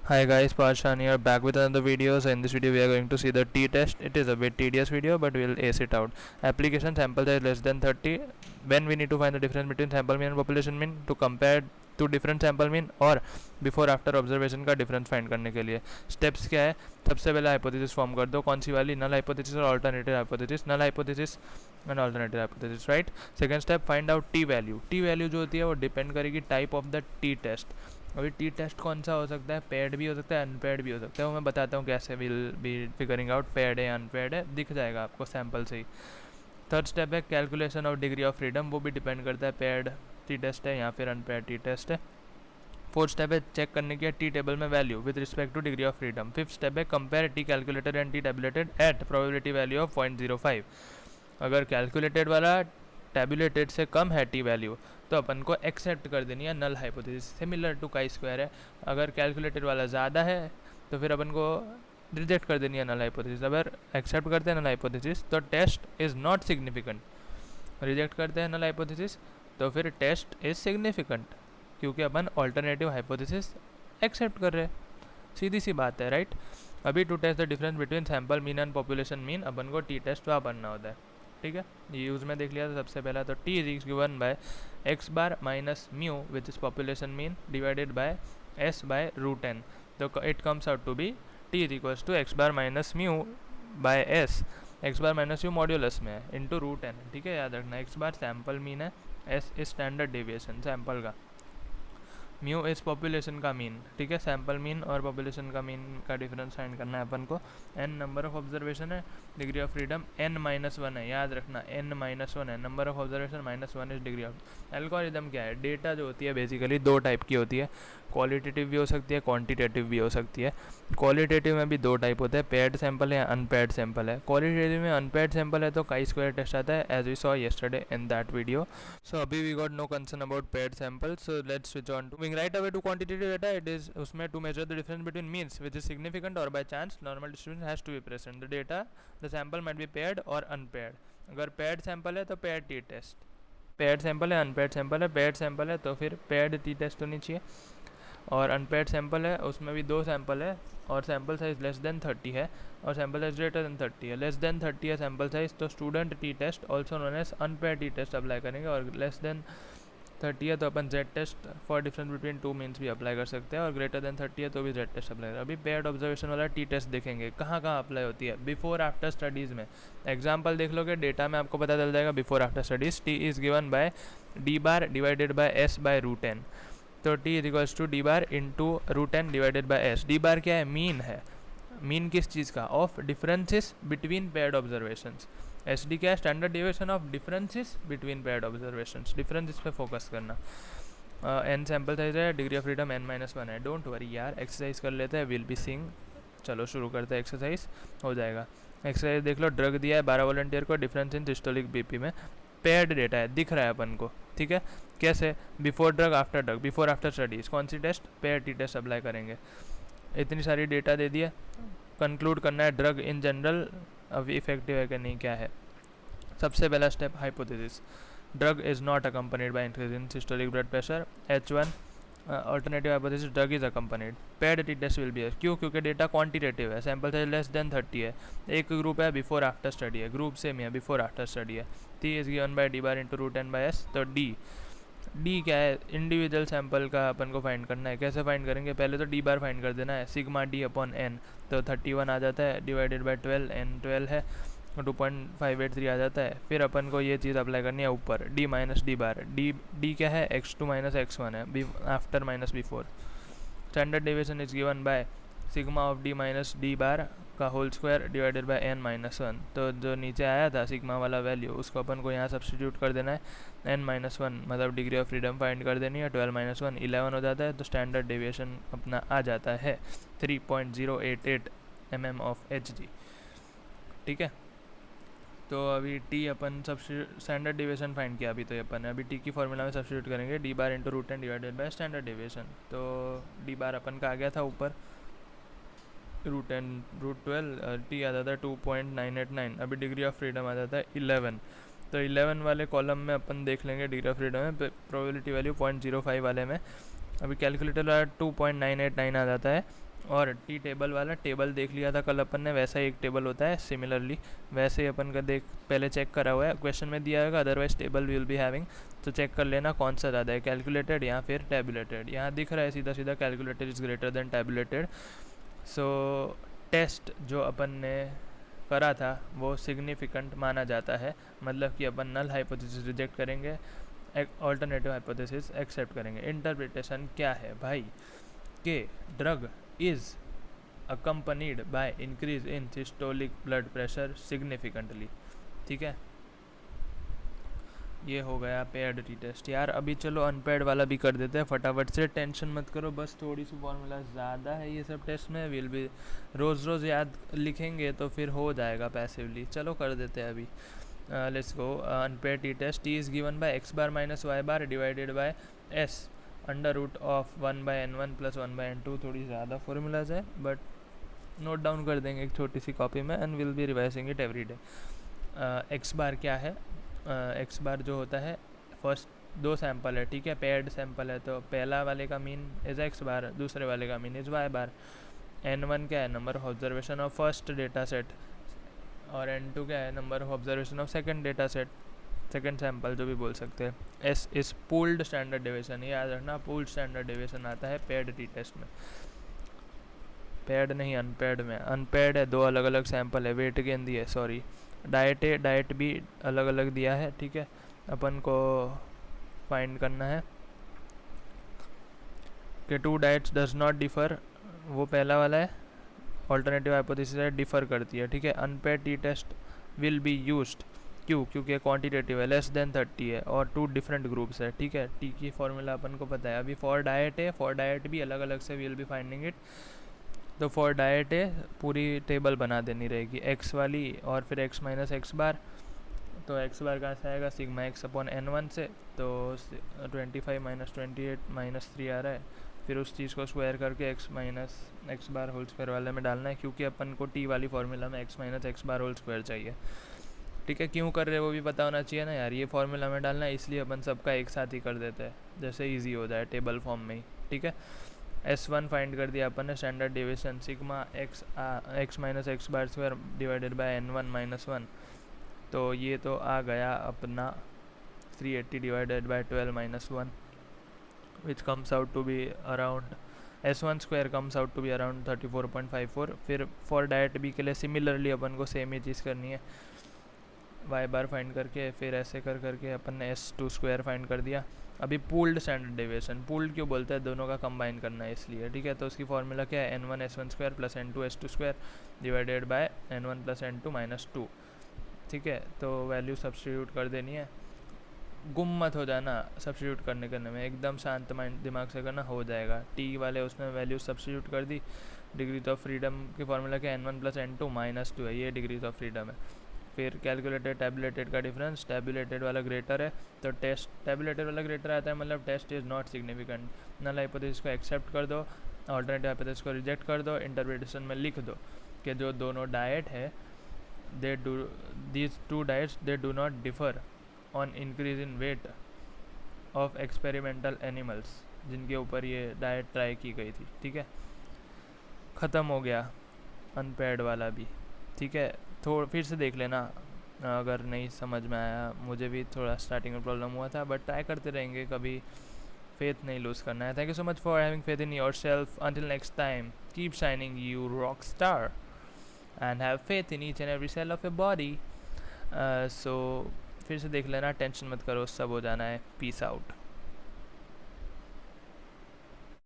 Hi guys, Parshan here, back with another video. So in this video we are going to see the t-test. It is a bit tedious video but we'll ace it out. Application sample size less than 30. When we need to find the difference between sample mean and population mean to compare to different sample mean और before after observation का difference find करने के लिए steps क्या है। सबसे पहले hypothesis form कर दो, कौन सी वाली, नल हाइपोथेसिस और alternative hypothesis, null hypothesis and alternative hypothesis, right. Second step, find out t value. T value जो होती है वो डिपेंड करेगी type of the t test. अभी टी टेस्ट कौन सा हो सकता है, पेड भी हो सकता है, अनपेड भी हो सकता है। वो मैं बताता हूँ कैसे will be figuring out paid है अनपेड है, दिख जाएगा आपको सैम्पल से ही। थर्ड स्टेप है calculation of degree of freedom, वो भी डिपेंड करता है पेड टी टेस्ट है या फिर अनपेड टी टेस्ट है। फोर्थ स्टेप है चेक करने की टी टेबल में value with respect to degree of freedom. Fifth step है compare t calculated and t tabulated at probability value of 0.05। अगर कैलकुलेटेड वाला टेबुलेटेड से कम है टी वैल्यू तो अपन को एक्सेप्ट कर देनी है null hypothesis, similar to chi square है। अगर कैलकुलेटेड वाला ज़्यादा है तो फिर अपन को रिजेक्ट कर देनी है नल हाइपोथेसिस। अगर एक्सेप्ट करते हैं नल हाइपोथेसिस तो test is not significant, reject करते हैं नल हाइपोथेसिस तो फिर टेस्ट इज़ सिग्निफिकेंट, क्योंकि अपन ऑल्टरनेटिव हाइपोथेसिस एक्सेप्ट कर रहे हैं। सीधी सी बात है, राइट। अभी to test the difference between sample mean and population mean अपन को टी टेस्ट वहाँ बनना होता है, ठीक है। ये यूज़ में देख लिया था सबसे पहला, तो t is given by x bar minus mu which is population mean divided by s by root n. तो it comes out to be t is equals to x bar minus mu by s, x bar minus u modulus में है, into root n, ठीक है। याद रखना x bar sample mean है, s is standard deviation sample का, mu is population का mean, ठीक है। सैम्पल मीन और पॉपुलेशन का मीन का डिफरेंस फाइंड करना है अपन को। एन नंबर ऑफ ऑब्जर्वेशन है, डिग्री ऑफ फ्रीडम n-1 है, याद रखना n-1 है, number of observation -1 is degree of. Algorithm क्या है, डेटा जो होती है बेसिकली दो टाइप की होती है, क्वालिटेटिव भी हो सकती है, क्वांटिटेटिव भी हो सकती है। क्वालिटेटिव में भी दो टाइप होते हैं, पेड सैंपल है, अनपेड सैंपल है। क्वालिटेटिव में अनपेड सैंपल है तो काई स्क्वायर टेस्ट आता है, as we saw yesterday in that video. So अभी we got no concern about paired sample, so let's switch on to right away to quantitative data. It is उसमें to measure the difference between means which is significant or by chance normal distribution has to be present. The data, the sample might be paired or unpaired. अगर paired sample है तो paired t test, paired sample है unpaired sample है, paired sample है तो फिर paired t test होनी चाहिए, और अनपेड सैंपल है उसमें भी दो सैंपल है और सैंपल साइज लेस देन 30 है और सैंपल साइज ग्रेटर देन 30 है। लेस देन 30 है सैंपल साइज तो student t test also known as unpaired t test apply करेंगे, और लेस देन 30 है तो अपन z test for difference between two means भी अप्लाई कर सकते हैं, और ग्रेटर देन 30 है तो भी जेड टेस्ट अप्लाई करें। अभी पेयर्ड ऑब्जर्वेशन वाला टी टेस्ट देखेंगे कहाँ कहाँ अप्लाई होती है, बिफोर आफ्टर स्टडीज़ में। एग्जाम्पल देख लोगे डेटा में आपको पता चल जाएगा। Before after studies t is given by d bar divided by s by root n, तो t is equals to d bar into root n divided by s. D bar क्या है, मीन है, mean किस चीज़ का, of differences between paired observations. S D क्या है, standard deviation of differences between paired observations, difference इस पे फोकस करना। एन सैम्पल साइज है, डिग्री ऑफ फ्रीडम n-1 है। डोंट वरी यार, एक्सरसाइज कर लेते हैं, विल बी सीइंग। चलो शुरू करते हैं, एक्सरसाइज हो जाएगा। एक्सरसाइज देख लो, ड्रग दिया है 12 वॉलंटियर को, डिफरेंस इन सिस्टोलिक बीपी में, पेयर्ड डेटा है, दिख रहा है अपन को, ठीक है। कैसे, before drug after drug, before after studies, कौन सी test, pair t test apply करेंगे। इतनी सारी डेटा दे दिया, कंक्लूड करना है ड्रग इन जनरल अब इफेक्टिव है कि नहीं, क्या है। सबसे पहला step hypothesis, drug is not accompanied by increase in systolic blood pressure, H1। Alternative hypothesis, drug is accompanied, paired t test will be है। क्यों, क्योंकि डेटा क्वांटिटेटिव है, सैंपल साइज लेस देन 30 है, एक ग्रुप है बिफोर आफ्टर स्टडी है, group same है, before after study है। T is given by d bar into root n by s, तो डी क्या है, इंडिविजुअल सैंपल का अपन को फाइंड करना है। कैसे फाइंड करेंगे, पहले तो डी बार फाइंड कर देना है, सिग्मा डी अपॉन एन, तो 31 आ जाता है, डिवाइडेड बाय 12, एन 12 है, 2.583 आ जाता है। फिर अपन को ये चीज़ अप्लाई करनी है ऊपर, डी माइनस डी बार, डी क्या है, x2 माइनस x1 है, after minus before. Standard deviation is given by sigma of D minus D बार का whole square divided bye n-1, तो जो नीचे आया था सिग्मा वाला वैल्यू उसको अपन को यहाँ सब्सटीट्यूट कर देना है, n-1 मतलब डिग्री ऑफ फ्रीडम फाइंड कर देनी है, 12-1 11 हो जाता है, तो स्टैंडर्ड डेविएशन अपना आ जाता है 3.088 mm ऑफ Hg, ठीक है। तो अभी टी अपन स्टैंडर्ड डेविएशन फाइंड किया अभी तो अपन है, अभी टी की फॉर्मूला में सब्सटीट्यूट करेंगे, d bar into root n divided by standard deviation, तो डी बार अपन का आ गया था ऊपर रूट एन रूट 12, टी आ जाता है 2.989, अभी डिग्री ऑफ फ्रीडम आ जाता है 11, तो 11 वाले कॉलम में अपन देख लेंगे डिग्री ऑफ फ्रीडम में, प्रोबेबिलिटी वैल्यू 0.05 वाले में अभी कैलकुलेटर वाला 2.989 आ जाता है, और टी टेबल वाला टेबल देख लिया था कल अपन ने, वैसा ही एक टेबल होता है सिमिलरली, वैसे ही अपन का देख पहले चेक करा हुआ है, क्वेश्चन में दिया होगा otherwise table will be having, तो चेक कर लेना कौन सा ज़्यादा है, कैलकुलेटेड या फिर टैबुलेटेड। यहाँ दिख रहा है सीधा सीधा calculated is greater than tabulated. So test जो अपन ने करा था वो सिग्निफिकेंट माना जाता है, मतलब कि अपन नल हाइपोथेसिस रिजेक्ट करेंगे, ऑल्टरनेटिव हाइपोथेसिस एक्सेप्ट करेंगे। इंटरप्रिटेशन क्या है भाई, कि drug is accompanied by increase in systolic blood pressure significantly। ठीक है, ये हो गया पेयर्ड टी टेस्ट। यार अभी चलो अनपेयर्ड वाला भी कर देते हैं फटाफट से, टेंशन मत करो, बस थोड़ी सी फॉर्मूला ज़्यादा है ये सब टेस्ट में, विल भी रोज़ रोज़ याद लिखेंगे तो फिर हो जाएगा पैसिवली। चलो कर देते हैं अभी। Let's go. Unpaired t test, t is given by x bar minus y bar divided by s under root of 1/n1 plus 1/n2। थोड़ी ज़्यादा फॉर्मूलाज है बट नोट डाउन कर देंगे एक छोटी सी कॉपी में, and will be revising it every day. X bar क्या है, एक्स बार जो होता है फर्स्ट दो सैम्पल है, ठीक है, पेयर्ड सैम्पल है, तो पहला वाले का मीन इज़ एक्स बार, दूसरे वाले का mean is why bar. n1 क्या है, number of observation of first data set, और n2 क्या है, number of observation of second data set, second sample जो भी बोल सकते हैं। S is pooled standard deviation, याद रखना पूल्ड स्टैंडर्ड डेविएशन आता है पेयर्ड टी टेस्ट में, पेयर्ड नहीं अनपेयर्ड में। अनपेयर्ड है, दो अलग अलग सैंपल है, वेट गेन दिया है, सॉरी डाइट है, डाइट भी अलग अलग दिया है, ठीक है, अपन को फाइंड करना है कि two diets does not differ, वो पहला वाला है, ऑल्टरनेटिव हाइपोथेसिस है डिफ़र करती है, ठीक है। Unpaired t test will be used, क्यों, क्योंकि क्वांटिटेटिव है, लेस देन 30 है, और टू डिफरेंट ग्रुप्स है, ठीक है। टी की फॉर्मूला अपन को पता है, अभी फॉर डाइट है, फॉर डाइट भी अलग अलग से विल बी फाइंडिंग इट। तो फॉर डाइट है पूरी टेबल बना देनी रहेगी, एक्स वाली और फिर एक्स माइनस एक्स बार, तो एक्स बार कहाँ से आएगा, सिग्मा एक्स अपॉन n1 से, तो 25 माइनस 28 माइनस 3 आ रहा है, फिर उस चीज़ को स्क्वायर करके x minus x bar whole square वाले में डालना है, क्योंकि अपन को टी वाली फार्मूला में x minus x bar whole square चाहिए, ठीक है। क्यों कर रहे हैं वो भी पता होना चाहिए ना यार, ये फार्मूला में डालना है, इसलिए अपन सबका एक साथ ही कर देते हैं, जैसे ईजी हो जाए टेबल फॉर्म में ही, ठीक है। S1 फाइंड कर दिया अपन ने, standard deviation sigma x minus x bar square divided by n1 minus 1, तो ये तो आ गया अपना 380 divided by 12 minus 1, which comes out to be around, S1 square comes out to be around 34.54। फिर फॉर डाइट बी के लिए similarly अपन को सेम ही चीज़ करनी है, वाई बार फाइंड करके फिर ऐसे कर करके अपन ने S2 स्क्वायर फाइंड कर दिया। अभी पूल्ड स्टैंडर्ड डेविएशन, पूल्ड क्यों बोलते हैं, दोनों का कंबाइन करना है इसलिए, ठीक है। तो उसकी फॉर्मूला क्या है, n1 s1 square plus n2 s2 square divided by n1 plus n2 minus 2, ठीक है। तो वैल्यू सब्स्टिट्यूट कर देनी है, गुम मत हो जाना सब्स्टिट्यूट करने में, एकदम शांत माइंड दिमाग से करना, हो जाएगा। टी वाले उसमें वैल्यू सब्स्टिट्यूट कर दी, डिग्रीज ऑफ फ्रीडम की फॉर्मूला क्या, n1 प्लस n2 माइनस 2 है, ये डिग्रीज ऑफ फ्रीडम है। फिर कैलकुलेटेड टैबुलेटेड का डिफरेंस, टैबुलेटेड वाला ग्रेटर है तो टेस्ट, टैबुलेटेड वाला ग्रेटर आता है मतलब test is not significant, null hypothesis को एक्सेप्ट कर दो, ऑल्टरनेटिव हाइपोथेसिस को रिजेक्ट कर दो, इंटरप्रिटेशन में लिख दो कि जो दोनों डाइट है they do, these two diets they do not differ on increase in weight of experimental animals, जिनके ऊपर ये डाइट ट्राई की गई थी, ठीक है। ख़त्म हो गया अनपेयर्ड वाला भी, ठीक है। फिर से देख लेना अगर नहीं समझ में आया, मुझे भी थोड़ा स्टार्टिंग में प्रॉब्लम हुआ था, बट ट्राई करते रहेंगे, कभी फेथ नहीं लूज़ करना है। Thank you so much for having faith in yourself, until next time keep shining you rock star and have faith in each and every cell of your body. So फिर से देख लेना, tension मत करो, सब हो जाना है। Peace out.